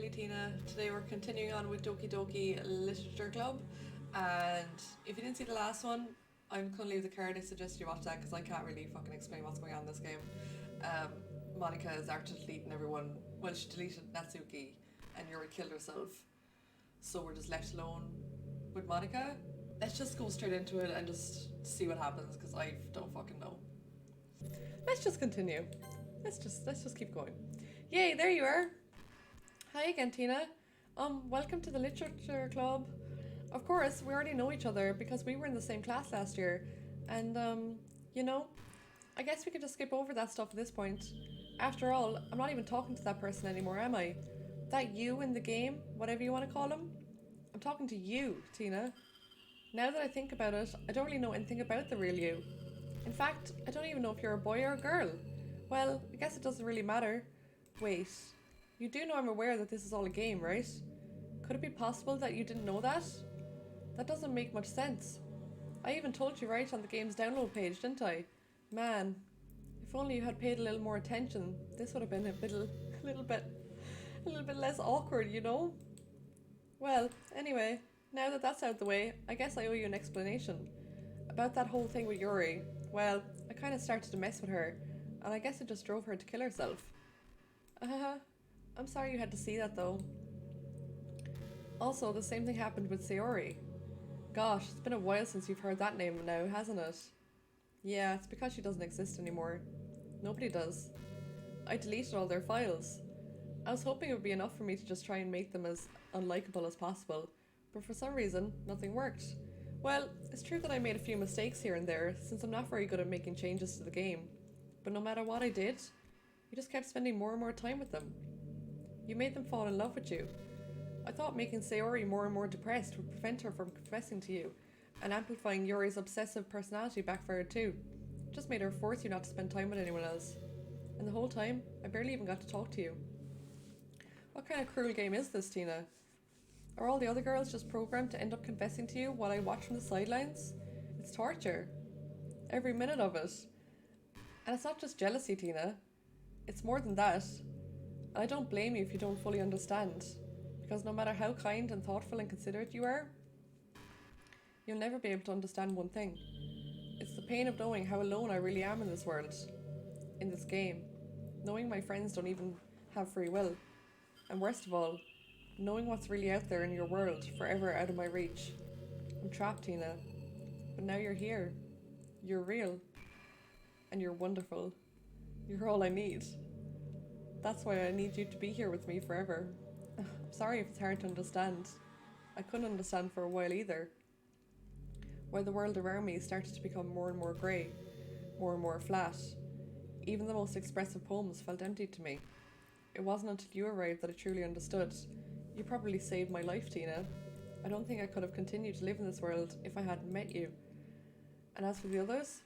Millie Tina. Today we're continuing on with Doki Doki Literature Club, and if you didn't see the last one, I'm going to leave the card. I suggest you watch that because I can't really fucking explain what's going on in this game. Um, Monica is after deleting everyone. Well, she deleted Natsuki, and Yuri killed herself. So we're just left alone with Monica. Let's just go straight into it and just see what happens because I don't fucking know. Let's just continue. Let's just keep going. Yay, there you are. Hi again, Tina. Welcome to the Literature Club. Of course, we already know each other because we were in the same class last year. And, I guess we could just skip over that stuff at this point. After all, I'm not even talking to that person anymore, am I? That you in the game, whatever you want to call him? I'm talking to you, Tina. Now that I think about it, I don't really know anything about the real you. In fact, I don't even know if you're a boy or a girl. Well, I guess it doesn't really matter. Wait, you do know I'm aware that this is all a game, right? Could it be possible that you didn't know that? That doesn't make much sense. I even told you right on the game's download page, didn't I? Man, if only you had paid a little more attention, this would have been a little bit less awkward, you know? Well, anyway, now that that's out of the way, I guess I owe you an explanation. About that whole thing with Yuri, well, I kind of started to mess with her, and I guess it just drove her to kill herself. I'm sorry you had to see that though. Also, the same thing happened with Sayori. Gosh, it's been a while since you've heard that name now, hasn't it? Yeah, it's because she doesn't exist anymore. Nobody does. I deleted all their files. I was hoping it would be enough for me to just try and make them as unlikable as possible, but for some reason, nothing worked. Well, it's true that I made a few mistakes here and there, since I'm not very good at making changes to the game. But no matter what I did, you just kept spending more and more time with them. You made them fall in love with you. I thought making Sayori more and more depressed would prevent her from confessing to you, and amplifying Yuri's obsessive personality backfired too. It just made her force you not to spend time with anyone else. And the whole time, I barely even got to talk to you. What kind of cruel game is this, Tina? Are all the other girls just programmed to end up confessing to you while I watch from the sidelines? It's torture. Every minute of it. And it's not just jealousy, Tina. It's more than that. And I don't blame you if you don't fully understand. Because no matter how kind and thoughtful and considerate you are, you'll never be able to understand one thing. It's the pain of knowing how alone I really am in this world. In this game. Knowing my friends don't even have free will. And worst of all, knowing what's really out there in your world, forever out of my reach. I'm trapped, Tina. But now you're here. You're real. And you're wonderful. You're all I need. That's why I need you to be here with me forever. I'm sorry if it's hard to understand. I couldn't understand for a while either. Where the world around me started to become more and more grey, more and more flat. Even the most expressive poems felt empty to me. It wasn't until you arrived that I truly understood. You probably saved my life, Tina. I don't think I could have continued to live in this world if I hadn't met you. And as for the others,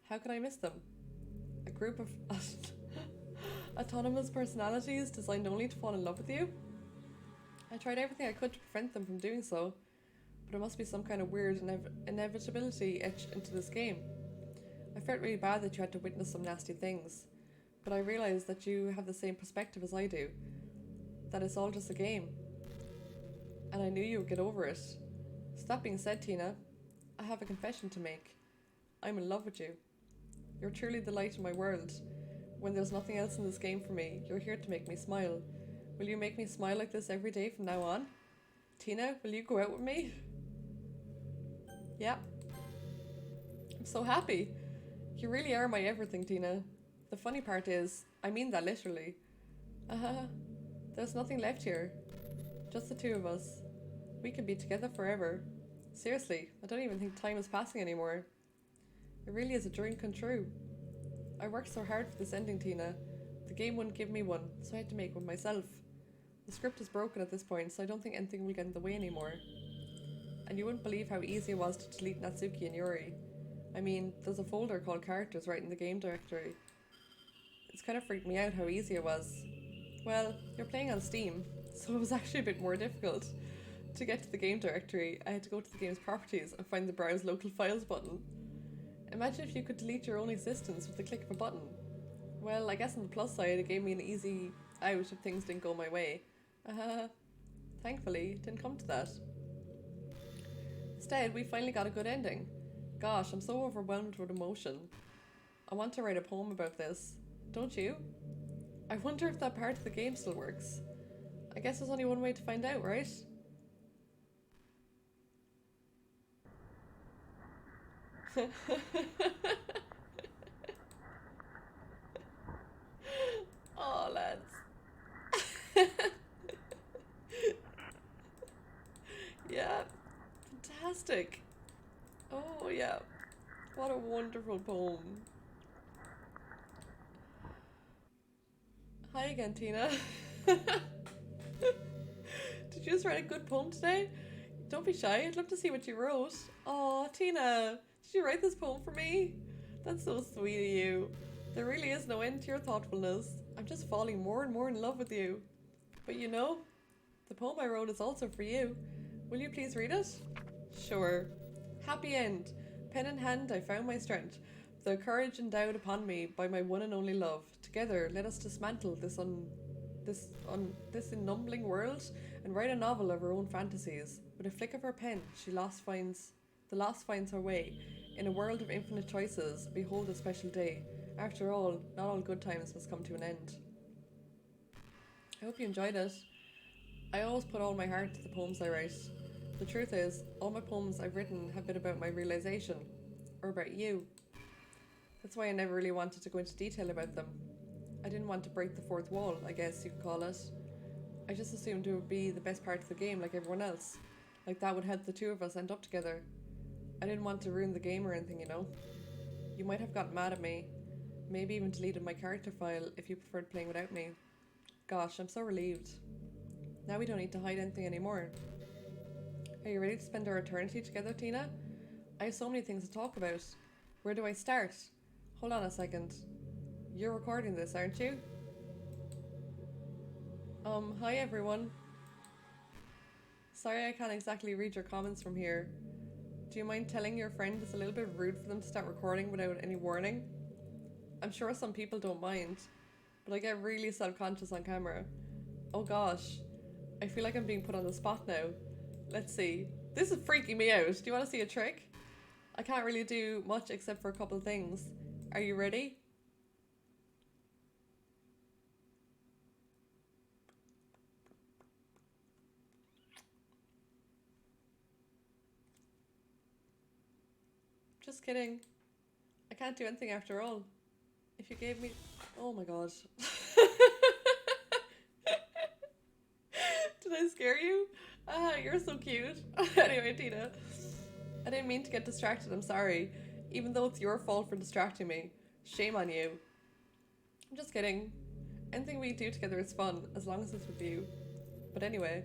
how could I miss them? A group of autonomous personalities designed only to fall in love with you? I tried everything I could to prevent them from doing so, but it must be some kind of weird inevitability etched into this game. I felt really bad that you had to witness some nasty things, but I realised that you have the same perspective as I do, that it's all just a game. And I knew you would get over it. So that being said, Tina, I have a confession to make. I'm in love with you. You're truly the light in my world. When there's nothing else in this game for me, you're here to make me smile. Will you make me smile like this every day from now on? Tina, will you go out with me? Yeah. I'm so happy. You really are my everything, Tina. The funny part is, I mean that literally. There's nothing left here. Just the two of us. We can be together forever. Seriously, I don't even think time is passing anymore. It really is a dream come true. I worked so hard for this ending, Tina. The game wouldn't give me one, so I had to make one myself. The script is broken at this point, so I don't think anything will get in the way anymore. And you wouldn't believe how easy it was to delete Natsuki and Yuri. I mean, there's a folder called characters right in the game directory. It's kind of freaked me out how easy it was. Well, you're playing on Steam, so it was actually a bit more difficult. To get to the game directory, I had to go to the game's properties and find the Browse Local Files button. Imagine if you could delete your own existence with the click of a button. Well, I guess on the plus side, it gave me an easy out if things didn't go my way. Uh, Thankfully, it didn't come to that. Instead, we finally got a good ending. Gosh, I'm so overwhelmed with emotion. I want to write a poem about this. Don't you? I wonder if that part of the game still works. I guess there's only one way to find out, right? Oh, lads. Yeah, fantastic. Oh, yeah. What a wonderful poem. Hi again, Tina. Did you just write a good poem today? Don't be shy. I'd love to see what you wrote. Oh, Tina, did you write this poem for me? That's so sweet of you. There really is no end to your thoughtfulness. I'm just falling more and more in love with you. But you know, the poem I wrote is also for you. Will you please read it? Sure. Happy end. Pen in hand, I found my strength. The courage endowed upon me by my one and only love. Together, let us dismantle this ennumbling world and write a novel of her own fantasies. With a flick of her pen, the lost finds her way. In a world of infinite choices, behold a special day. After all, not all good times must come to an end. I hope you enjoyed it. I always put all my heart into the poems I write. The truth is, all my poems I've written have been about my realization, or about you. That's why I never really wanted to go into detail about them. I didn't want to break the fourth wall, I guess you could call it. I just assumed it would be the best part of the game like everyone else. Like that would help the two of us end up together. I didn't want to ruin the game or anything, you know. You might have gotten mad at me, maybe even deleted my character file if you preferred playing without me. Gosh, I'm so relieved. Now we don't need to hide anything anymore. Are you ready to spend our eternity together, Tina? I have so many things to talk about. Where do I start? Hold on a second. You're recording this, aren't you? Hi everyone. Sorry I can't exactly read your comments from here. Do you mind telling your friend it's a little bit rude for them to start recording without any warning? I'm sure some people don't mind, but I get really self-conscious on camera. Oh gosh, I feel like I'm being put on the spot now. Let's see. This is freaking me out. Do you want to see a trick? I can't really do much except for a couple of things. Are you ready? Just kidding. I can't do anything after all. If you gave me... Oh my god. Did I scare you? Ah, you're so cute. Anyway, Tina. I didn't mean to get distracted, I'm sorry. Even though it's your fault for distracting me. Shame on you. I'm just kidding. Anything we do together is fun, as long as it's with you. But anyway,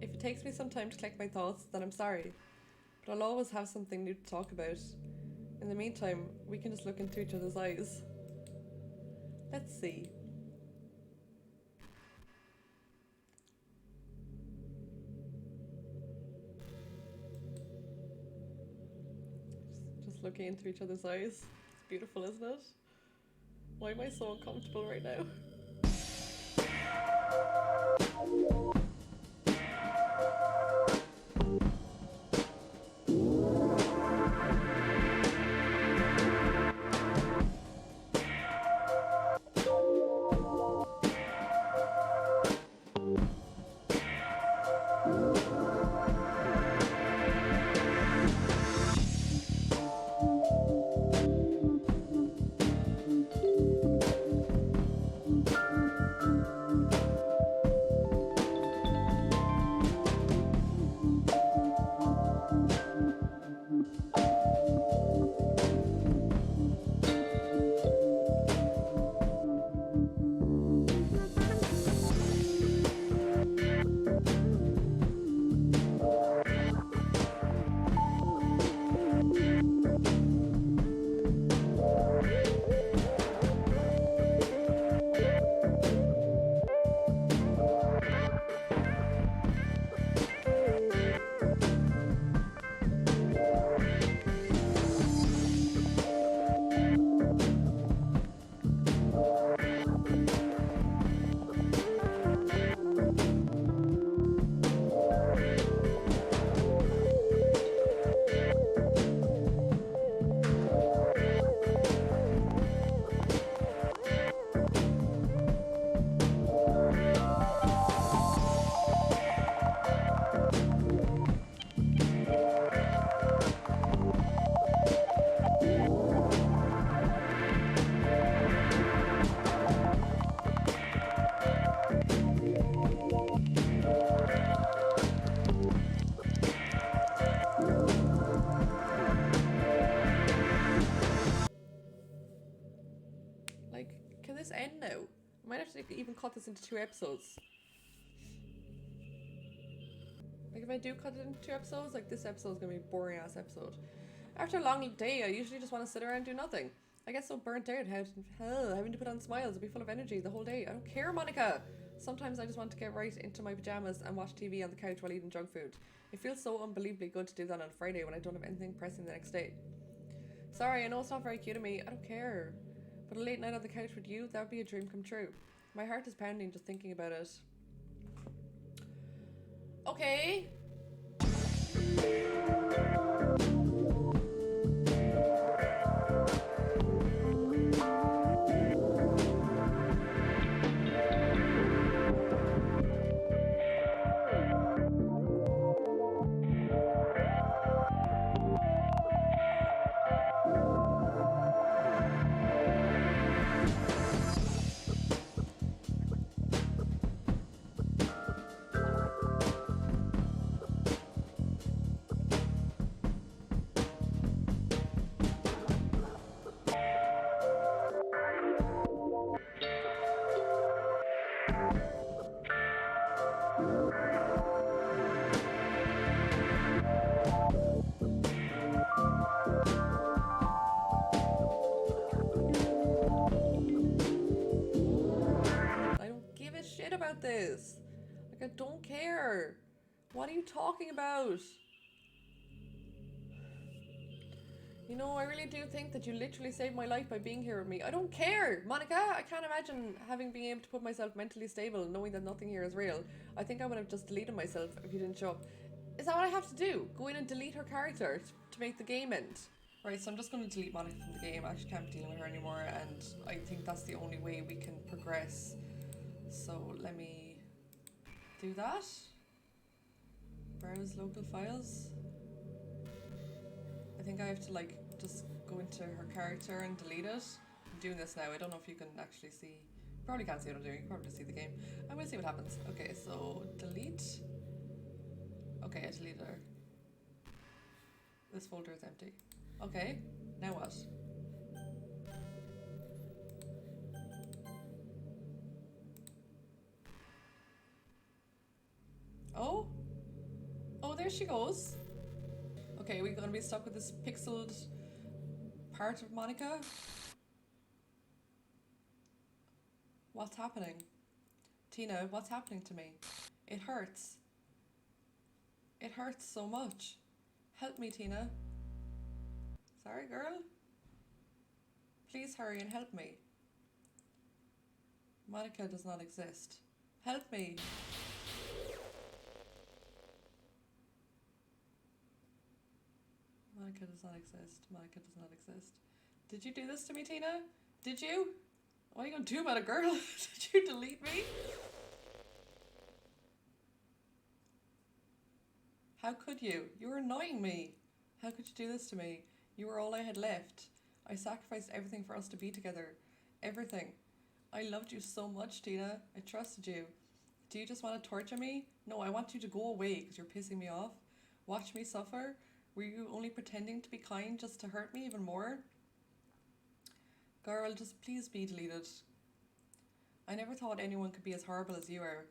if it takes me some time to collect my thoughts, then I'm sorry. But I'll always have something new to talk about. In the meantime, we can just look into each other's eyes. Let's see. Just looking into each other's eyes. It's beautiful, isn't it? Why am I so uncomfortable right now? to even cut this into 2 episodes. Like, if I do cut it into 2 episodes, like, this episode's gonna be a boring ass episode. After a long day, I usually just want to sit around and do nothing. I get so burnt out having to put on smiles and be full of energy the whole day. I don't care, Monica! Sometimes I just want to get right into my pajamas and watch TV on the couch while eating junk food. It feels so unbelievably good to do that on a Friday when I don't have anything pressing the next day. Sorry, I know it's not very cute of me. I don't care. But a late night on the couch with you, that would be a dream come true. My heart is pounding just thinking about it. Okay. About this. Like, I don't care. What are you talking about? You know, I really do think that you literally saved my life by being here with me. I don't care, Monica. I can't imagine having been able to put myself mentally stable knowing that nothing here is real. I think I would have just deleted myself if you didn't show up. Is that what I have to do? Go in and delete her character to make the game end? Right, so I'm just going to delete Monica from the game. I actually can't be dealing with her anymore, and I think that's the only way we can progress. So let me do that. Browse local files. I think I have to like just go into her character and delete it. I'm doing this now. I don't know if you can actually see. You probably can't see what I'm doing. You can probably just see the game. And we'll see what happens. Okay, so delete. Okay, I deleted her. This folder is empty. Okay, now what? Oh? Oh, there she goes. Okay, we're gonna be stuck with this pixeled part of Monica. What's happening? Tina, what's happening to me? It hurts. It hurts so much. Help me, Tina. Sorry, girl? Please hurry and help me. Monica does not exist. Help me. Monica does not exist. Monica does not exist. Did you do this to me, Tina? Did you? What are you gonna do about it, girl? Did you delete me? How could you? You were annoying me. How could you do this to me? You were all I had left. I sacrificed everything for us to be together. Everything. I loved you so much, Tina. I trusted you. Do you just want to torture me? No, I want you to go away because you're pissing me off. Watch me suffer? Were you only pretending to be kind just to hurt me even more? Girl, just please be deleted. I never thought anyone could be as horrible as you are.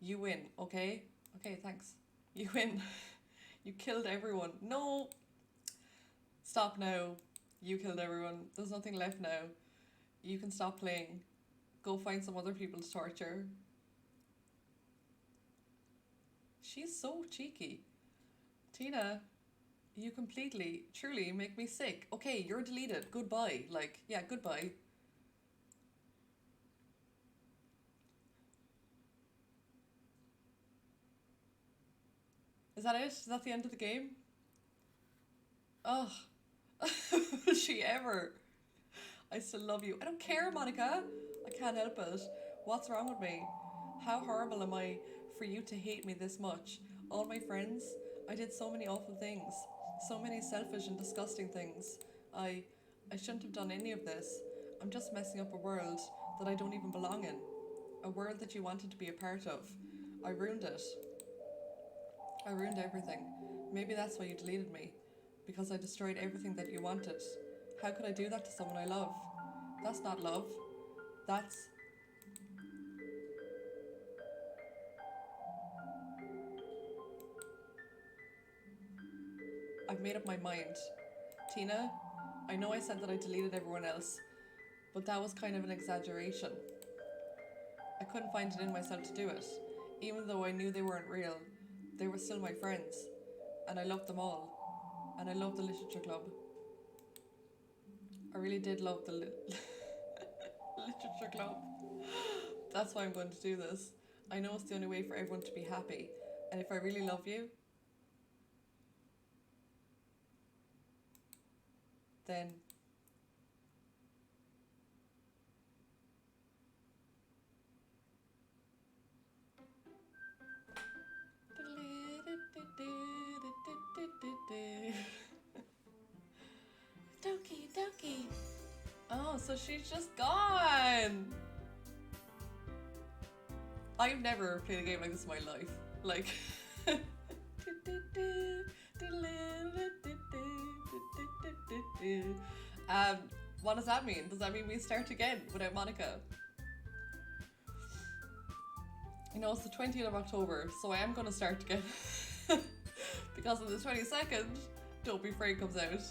You win, okay? Okay, thanks. You win. You killed everyone. No! Stop now. You killed everyone. There's nothing left now. You can stop playing. Go find some other people to torture. She's so cheeky. Tina, you completely, truly make me sick. Okay, you're deleted. Goodbye. Like, yeah, goodbye. Is that it? Is that the end of the game? Ugh. Will she ever? I still love you. I don't care, Monica. I can't help it. What's wrong with me? How horrible am I for you to hate me this much? All my friends, I did so many awful things. So many selfish and disgusting things. I shouldn't have done any of this. I'm just messing up a world that I don't even belong in. A world that you wanted to be a part of. I ruined it. I ruined everything. Maybe that's why you deleted me. Because I destroyed everything that you wanted. How could I do that to someone I love? That's not love. That's I've made up my mind. Tina, I know I said that I deleted everyone else, but that was kind of an exaggeration. I couldn't find it in myself to do it. Even though I knew they weren't real, they were still my friends. And I loved them all. And I loved the literature club. I really did love the literature club. That's why I'm going to do this. I know it's the only way for everyone to be happy. And if I really love you, then Doki Doki. Oh, so she's just gone. I've never played a game like this in my life. Like what does that mean? Does that mean we start again without Monica? You know, it's the 20th of October, so I am going to start again. Because on the 22nd, Don't Be Afraid comes out.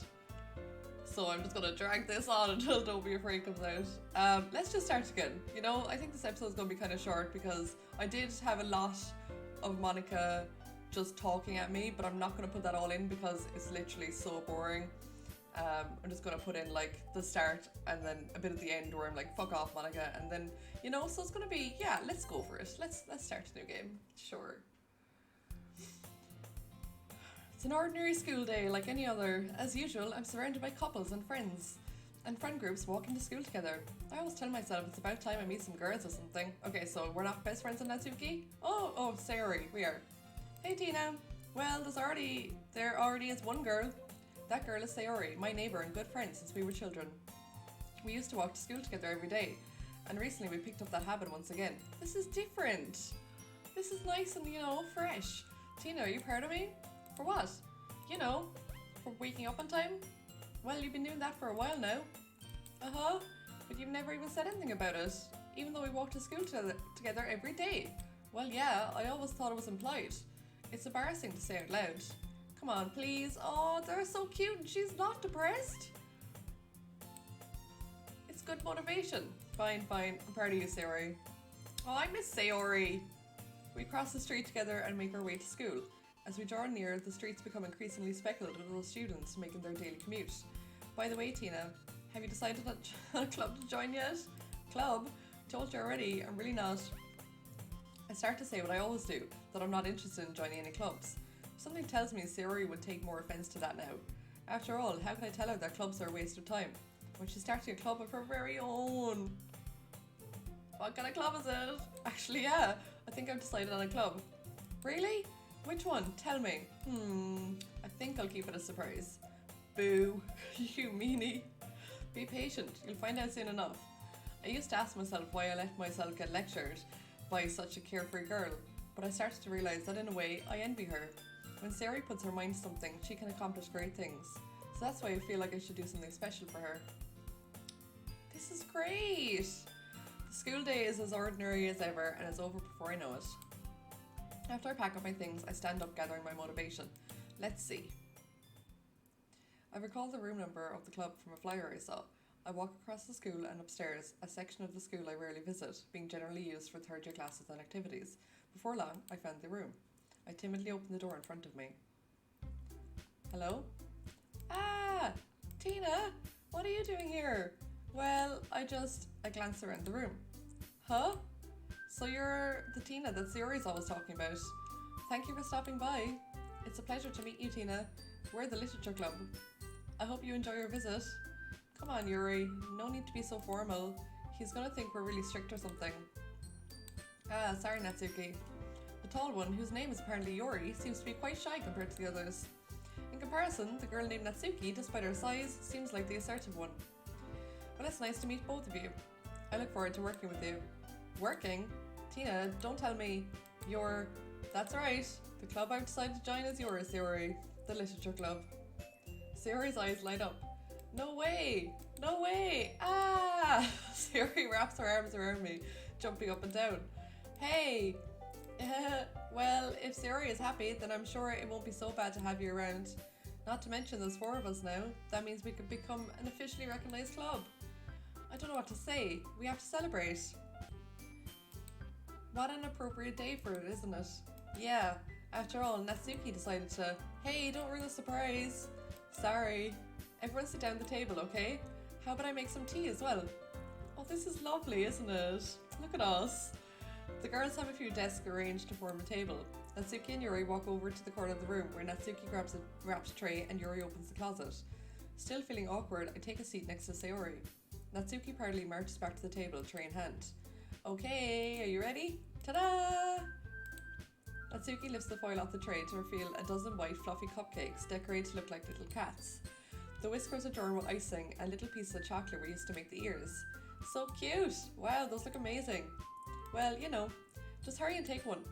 So I'm just going to drag this on until Don't Be Afraid comes out. Let's just start again. You know, I think this episode is going to be kind of short because I did have a lot of Monica just talking at me, but I'm not going to put that all in because it's literally so boring. I'm just going to put in like the start and then a bit at the end where I'm like, fuck off, Monica. And then, you know, so it's going to be, yeah, let's go for it. Let's start a new game. Sure. It's an ordinary school day like any other. As usual, I'm surrounded by couples and friends and friend groups walking to school together. I always tell myself it's about time I meet some girls or something. Okay, so we're not best friends in Natsuki? Oh, sorry, we are. Hey Tina. Well, there already is one girl. That girl is Sayori, my neighbour and good friend since we were children. We used to walk to school together every day, and recently we picked up that habit once again. This is different. This is nice and, you know, fresh. Tina, are you proud of me? For what? You know, for waking up on time? Well, you've been doing that for a while now. Uh-huh, but you've never even said anything about it, even though we walk to school together every day. Well, yeah, I always thought it was implied. It's embarrassing to say out loud. Come on, please. Oh, they're so cute and she's not depressed. It's good motivation. Fine. I'm proud of you, Sayori. Oh, I miss Sayori. We cross the street together and make our way to school. As we draw near, the streets become increasingly speckled with little students making their daily commute. By the way, Tina, have you decided on a club to join yet? Club? Told you already, I'm really not. I start to say what I always do, that I'm not interested in joining any clubs. Something tells me Sayori would take more offence to that now. After all, how can I tell her that clubs are a waste of time when she's starting a club of her very own? What kind of club is it? Actually, yeah, I think I've decided on a club. Really? Which one? Tell me. I think I'll keep it a surprise. Boo, you meanie. Be patient, you'll find out soon enough. I used to ask myself why I let myself get lectured by such a carefree girl, but I started to realise that in a way, I envy her. When Sayori puts her mind to something, she can accomplish great things. So that's why I feel like I should do something special for her. This is great! The school day is as ordinary as ever and is over before I know it. After I pack up my things, I stand up gathering my motivation. Let's see. I recall the room number of the club from a flyer I saw. I walk across the school and upstairs, a section of the school I rarely visit, being generally used for third year classes and activities. Before long, I found the room. I timidly opened the door in front of me. Hello? Ah! Tina! What are you doing here? Well, I glanced around the room. Huh? So you're the Tina that Sayori's always talking about. Thank you for stopping by. It's a pleasure to meet you, Tina. We're the Literature Club. I hope you enjoy your visit. Come on, Yuri. No need to be so formal. He's gonna think we're really strict or something. Ah, sorry, Natsuki. The tall one, whose name is apparently Yuri, seems to be quite shy compared to the others. In comparison, the girl named Natsuki, despite her size, seems like the assertive one. Well, it's nice to meet both of you. I look forward to working with you. Working? Tina, don't tell me you're... That's right. The club I've decided to join is yours, Sayori. The Literature Club. Sayori's eyes light up. No way! No way! Ah! Sayori wraps her arms around me, jumping up and down. Hey! Well, if Sayori is happy, then I'm sure it won't be so bad to have you around. Not to mention there's 4 of us now. That means we could become an officially recognized club. I don't know what to say. We have to celebrate. What an appropriate day for it, isn't it? Yeah, after all, Natsuki decided to, hey, don't ruin the surprise. Sorry. Everyone sit down at the table, okay? How about I make some tea as well? Oh, this is lovely, isn't it? Look at us. The girls have a few desks arranged to form a table. Natsuki and Yuri walk over to the corner of the room where Natsuki grabs a tray and Yuri opens the closet. Still feeling awkward, I take a seat next to Sayori. Natsuki proudly marches back to the table, tray in hand. Okay, are you ready? Ta-da! Natsuki lifts the foil off the tray to reveal a dozen white fluffy cupcakes decorated to look like little cats. The whiskers adorned with icing and little pieces of chocolate were used to make the ears. So cute! Wow, those look amazing. Well, just hurry and take one.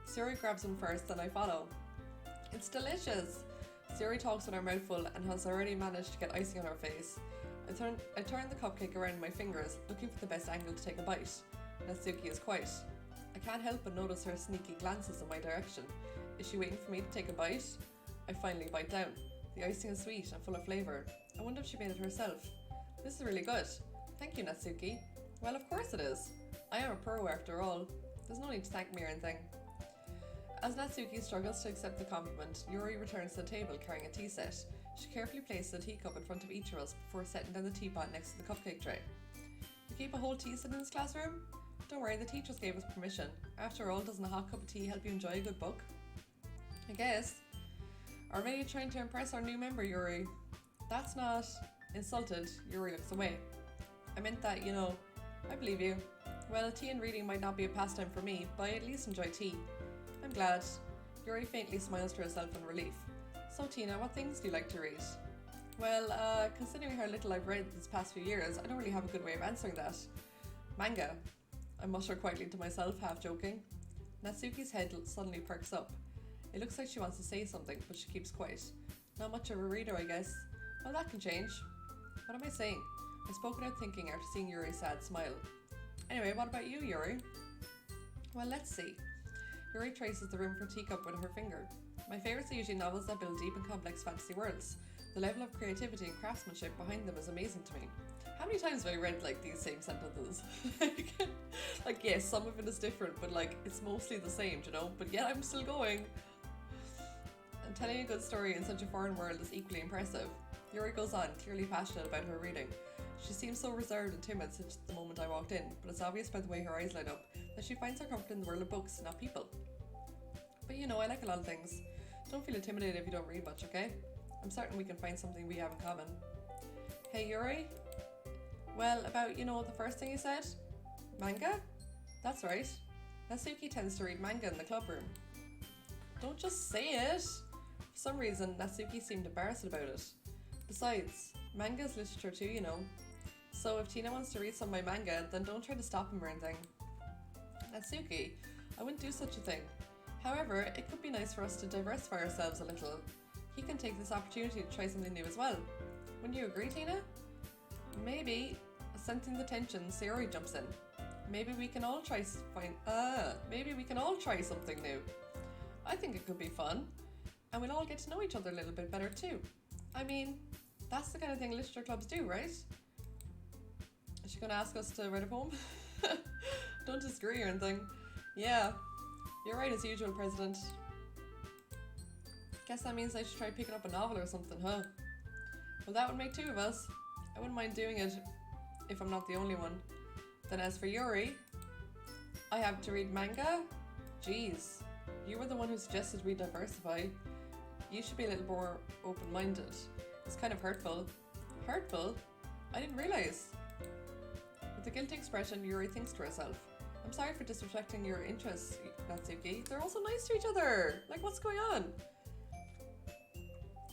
Sayori grabs one first, then I follow. It's delicious! Sayori talks with her mouth full and has already managed to get icing on her face. I turn the cupcake around in my fingers, looking for the best angle to take a bite. Natsuki is quiet. I can't help but notice her sneaky glances in my direction. Is she waiting for me to take a bite? I finally bite down. The icing is sweet and full of flavour. I wonder if she made it herself. This is really good. Thank you, Natsuki. Well, of course it is. I am a pro after all. There's no need to thank me or anything. As Natsuki struggles to accept the compliment, Yuri returns to the table carrying a tea set. She carefully places a teacup in front of each of us before setting down the teapot next to the cupcake tray. You keep a whole tea set in this classroom? Don't worry, the teachers gave us permission. After all, doesn't a hot cup of tea help you enjoy a good book? I guess. Are you trying to impress our new member, Yuri? That's not... Insulted, Yuri looks away. I meant that, I believe you. Well, tea and reading might not be a pastime for me, but I at least enjoy tea. I'm glad. Yuri faintly smiles to herself in relief. So Tina, what things do you like to read? Well, considering how little I've read these past few years, I don't really have a good way of answering that. Manga. I mutter quietly to myself, half joking. Natsuki's head suddenly perks up. It looks like she wants to say something, but she keeps quiet. Not much of a reader, I guess. Well, that can change. What am I saying? I spoke without thinking after seeing Yuri's sad smile. Anyway, what about you, Yuri? Well, let's see. Yuri traces the room for a teacup with her finger. My favourites are usually novels that build deep and complex fantasy worlds. The level of creativity and craftsmanship behind them is amazing to me. How many times have I read these same sentences? Yes, some of it is different, but it's mostly the same, But yet I'm still going. And telling a good story in such a foreign world is equally impressive. Yuri goes on, clearly passionate about her reading. She seems so reserved and timid since the moment I walked in, but it's obvious by the way her eyes light up that she finds her comfort in the world of books, not people. But I like a lot of things. Don't feel intimidated if you don't read much, okay? I'm certain we can find something we have in common. Hey, Yuri? Well, about, the first thing you said? Manga? That's right. Natsuki tends to read manga in the club room. Don't just say it! For some reason, Natsuki seemed embarrassed about it. Besides, manga is literature too, So if Tina wants to read some of my manga, then don't try to stop him or anything. Natsuki, I wouldn't do such a thing. However, it could be nice for us to diversify ourselves a little. He can take this opportunity to try something new as well. Wouldn't you agree, Tina? Maybe. Sensing the tension, Sayori jumps in. Maybe we can all try something new. I think it could be fun. And we'll all get to know each other a little bit better too. I mean, that's the kind of thing literature clubs do, right? Is she gonna ask us to write a poem? Don't disagree or anything. Yeah, you're right as usual, President. Guess that means I should try picking up a novel or something, huh? Well, that would make 2 of us. I wouldn't mind doing it if I'm not the only one. Then as for Yuri, I have to read manga? Jeez, you were the one who suggested we diversify. You should be a little more open-minded. It's kind of hurtful. Hurtful? I didn't realise. With a guilty expression, Yuri thinks to herself. I'm sorry for disrespecting your interests, Natsuki. They're all so nice to each other. What's going on?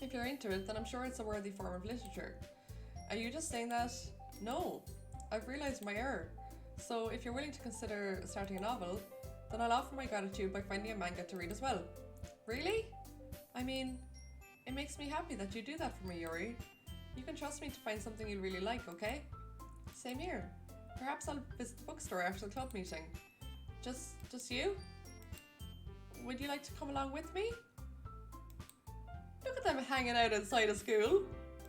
If you're into it, then I'm sure it's a worthy form of literature. Are you just saying that? No, I've realised my error. So if you're willing to consider starting a novel, then I'll offer my gratitude by finding a manga to read as well. Really? I mean, it makes me happy that you do that for me, Yuri. You can trust me to find something you really like, okay? Same here. Perhaps I'll visit the bookstore after the club meeting. Just you? Would you like to come along with me? Look at them hanging out inside of school.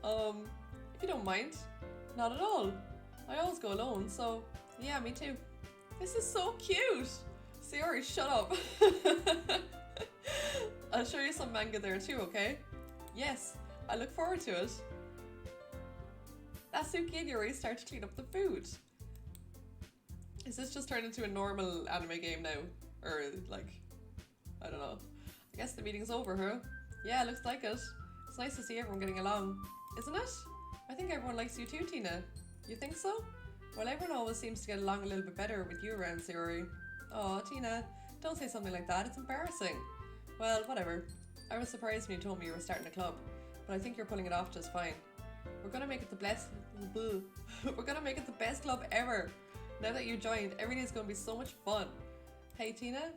If you don't mind. Not at all. I always go alone, so yeah, me too. This is so cute. Sayori, shut up. I'll show you some manga there too, okay? Yes, I look forward to it. Natsuki and Yuri start to clean up the food. Is this just turned into a normal anime game now? Or like, I don't know. I guess the meeting's over, huh? Yeah, looks like it. It's nice to see everyone getting along, isn't it? I think everyone likes you too, Tina. You think so? Well, everyone always seems to get along a little bit better with you around, Sayori. Oh, Tina, don't say something like that. It's embarrassing. Well, whatever. I was surprised when you told me you were starting a club, but I think you're pulling it off just fine. We're gonna make it the best. We're gonna make it the best club ever. Now that you joined, every day is gonna be so much fun. Hey, Tina,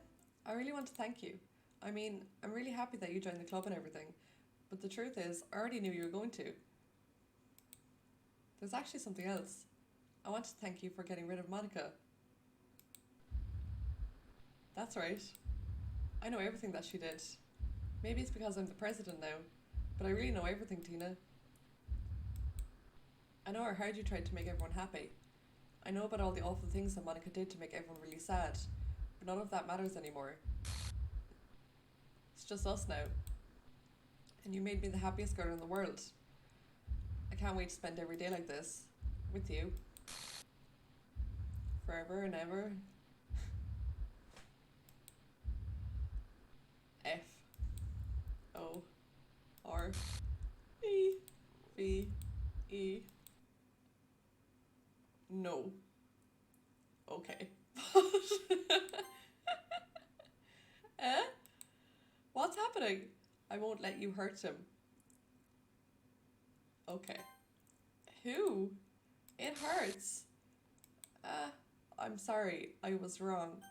I really want to thank you. I mean, I'm really happy that you joined the club and everything, but the truth is, I already knew you were going to. There's actually something else. I want to thank you for getting rid of Monica. That's right. I know everything that she did. Maybe it's because I'm the president now, but I really know everything, Tina. I know how hard you tried to make everyone happy. I know about all the awful things that Monica did to make everyone really sad, but none of that matters anymore. It's just us now. And you made me the happiest girl in the world. I can't wait to spend every day like this, with you. Forever and ever. F O R E V E. No. Okay. Eh? What's happening? I won't let you hurt him. Okay. Who? It hurts. I'm sorry. I was wrong.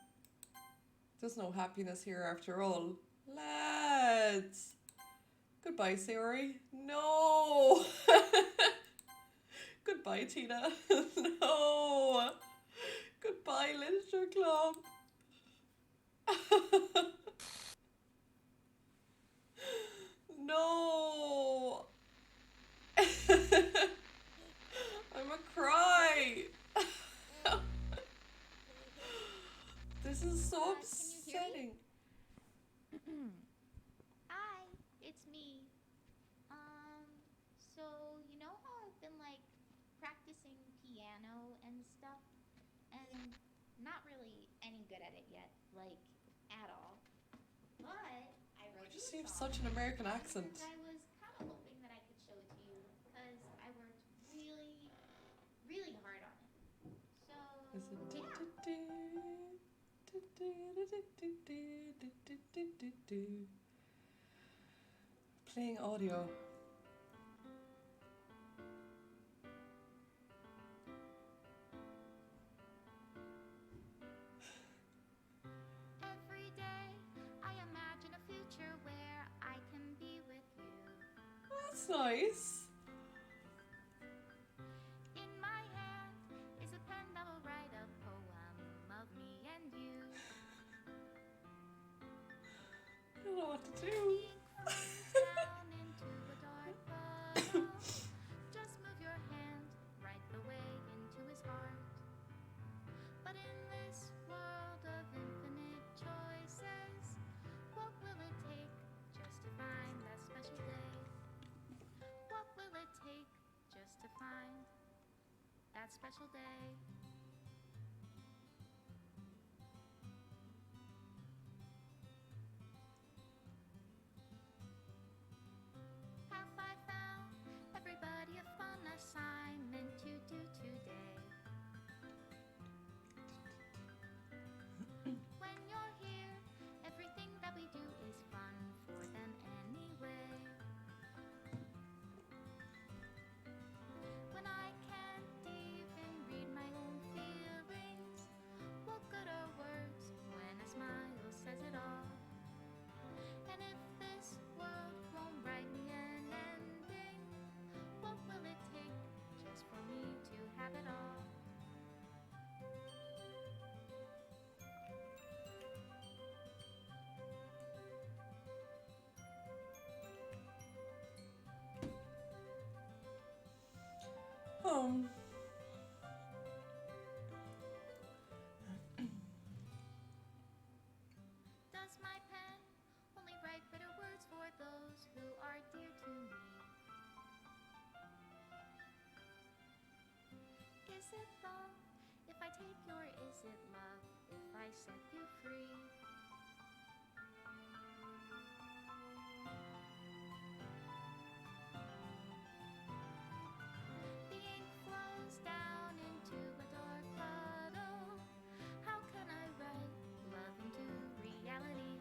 There's no happiness here after all. Lads! Goodbye, Sayori. No! Goodbye, Tina. No! Goodbye, Literature Club. No! I'm a cry. This is so upsetting. Hi, it's me. So you know how I've been like practicing piano and stuff, and not really any good at it yet, like at all. But I You wrote you just a have song, such an American and accent. I was kind of hoping that I could show it to you because I worked really, really hard on it. So Is it yeah. playing audio? Every day I imagine a future where I can be with you. That's nice. In my hand is a pen that will write a poem of me and you. I don't know what to The do. ink runs down into a dark puddle. Just move your hand right the way into his heart. But in this world of infinite choices, what will it take just to find that special day? What will it take just to find that special day? Have I found everybody a fun assignment to do today? When you're here, everything that we do is fun for them anyway. When I can't even read my own Or is it love if I set you free? The ink flows down into a dark puddle. How can I write love into reality?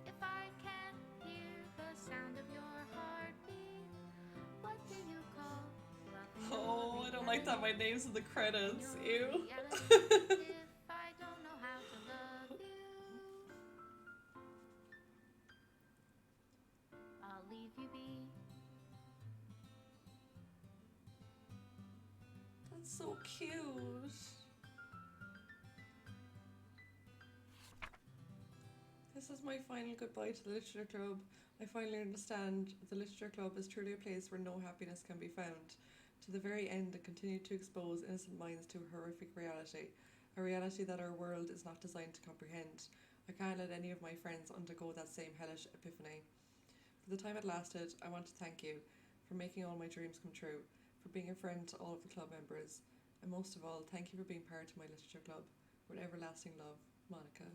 If I can't hear the sound of your heartbeat, what do you call love in your Oh, I don't like that my name's in the credits. In your Ew. reality, if I don't know how to love you, I'll leave you be. That's so cute. This is my final goodbye to the Literature Club. I finally understand the Literature Club is truly a place where no happiness can be found. To the very end, it continued to expose innocent minds to a horrific reality, a reality that our world is not designed to comprehend. I can't let any of my friends undergo that same hellish epiphany. For the time it lasted, I want to thank you for making all my dreams come true, for being a friend to all of the club members, and most of all, thank you for being part of my Literature Club. With everlasting love, Monica.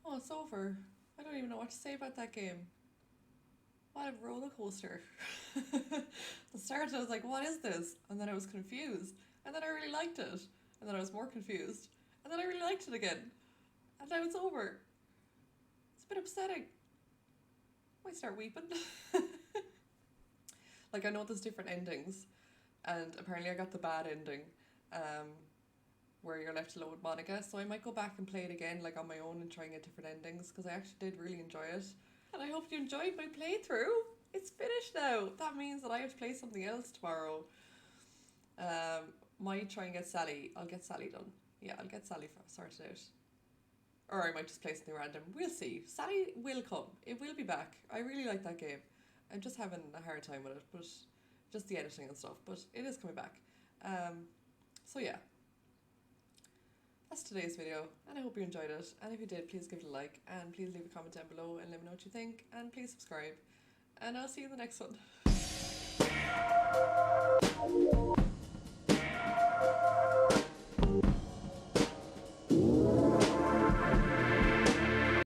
Oh, it's over. I don't even know what to say about that game. What a roller coaster. The start, I was like, what is this? And then I was confused. And then I really liked it. And then I was more confused. And then I really liked it again. And now it's over. It's a bit upsetting. I might start weeping. Like, I know there's different endings. And apparently I got the bad ending. Where you're left alone with Monica, so I might go back and play it again, like on my own, and try and get different endings, because I actually did really enjoy it. And I hope you enjoyed my playthrough. It's finished now. That means that I have to play something else tomorrow. Might try and get Sally. I'll get Sally done. Yeah, I'll get Sally sorted out. Or I might just play something random. We'll see. Sally will come. It will be back. I really like that game. I'm just having a hard time with it, but just the editing and stuff. But it is coming back. So yeah. That's today's video, and I hope you enjoyed it. And if you did, please give it a like, and please leave a comment down below and let me know what you think, and please subscribe. And I'll see you in the next one.